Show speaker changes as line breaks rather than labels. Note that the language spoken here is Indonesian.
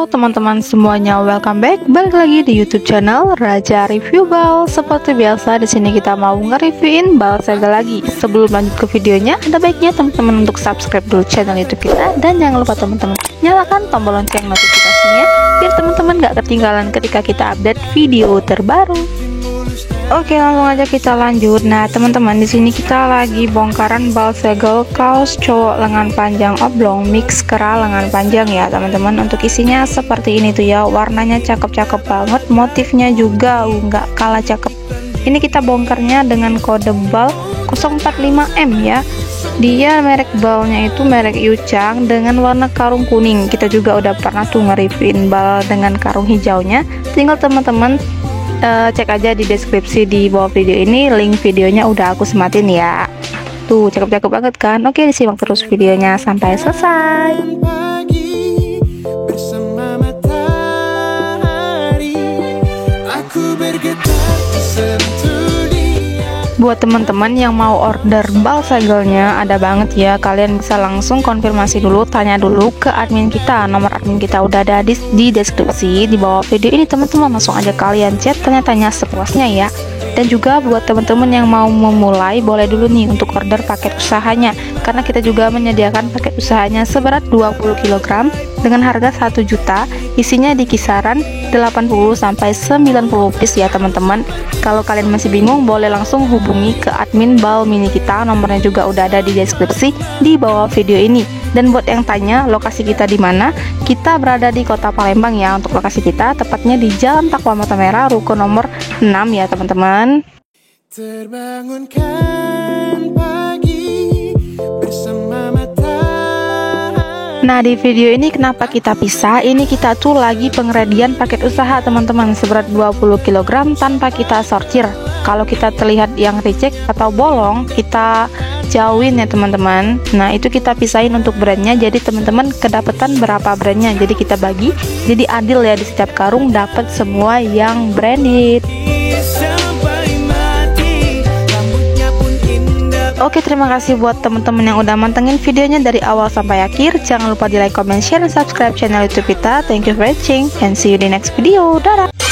teman-teman semuanya, welcome back. Balik lagi di YouTube channel Raja Review Bal. Seperti biasa, di sini kita mau nge-reviewin bal segel lagi. Sebelum lanjut ke videonya, ada baiknya teman-teman untuk subscribe dulu channel YouTube kita, dan jangan lupa teman-teman nyalakan tombol lonceng notifikasinya biar teman-teman gak ketinggalan ketika kita update video terbaru. Oke, langsung aja kita lanjut. Nah, teman-teman, di sini kita lagi bongkaran bal segel kaos cowok lengan panjang oblong mix kera lengan panjang ya, teman-teman. Untuk isinya seperti ini tuh ya, warnanya cakep-cakep banget, motifnya juga nggak kalah cakep. Ini kita bongkarnya dengan kode bal 045M ya. Dia merek balnya itu merek Yuchang dengan warna karung kuning. Kita juga udah pernah tuh nge-reviewin bal dengan karung hijaunya. Tinggal teman-teman cek aja di deskripsi di bawah video ini, link videonya udah aku sematin ya. Tuh cakep-cakep banget kan. Oke, disimak terus videonya sampai selesai. Buat teman-teman yang mau order bal segelnya, ada banget ya, kalian bisa langsung konfirmasi dulu, tanya dulu ke admin kita. Nomor admin kita udah ada di deskripsi di bawah video ini, teman-teman. Langsung aja kalian chat, tanya-tanya sepuasnya ya. Dan juga buat teman-teman yang mau memulai, boleh dulu nih untuk order paket usahanya, karena kita juga menyediakan paket usahanya seberat 20 kg dengan harga 1 juta, isinya di kisaran 80 sampai 90 piece ya, teman-teman. Kalau kalian masih bingung, boleh langsung hubungi ke admin bal mini kita, nomornya juga udah ada di deskripsi di bawah video ini. Dan buat yang tanya lokasi kita di mana, kita berada di Kota Palembang ya. Untuk lokasi kita tepatnya di Jalan Takwa Mata Merah, ruko nomor 6 ya, teman-teman. Terbangunkan pagi bersama matahari. Nah, di video ini kenapa kita pisah? Ini kita tuh lagi pengredian paket usaha, teman-teman, seberat 20 kg tanpa kita sortir. Kalau kita terlihat yang reject atau bolong, kita jauhin ya, teman-teman. Nah, itu kita pisahin untuk brandnya, jadi teman-teman kedapatan berapa brandnya, jadi kita bagi, jadi adil ya, di setiap karung dapat semua yang branded. Oke, terima kasih buat teman-teman yang udah mantengin videonya dari awal sampai akhir. Jangan lupa di like, comment, share, dan subscribe channel YouTube kita. Thank you for watching and see you di next video. Dadah.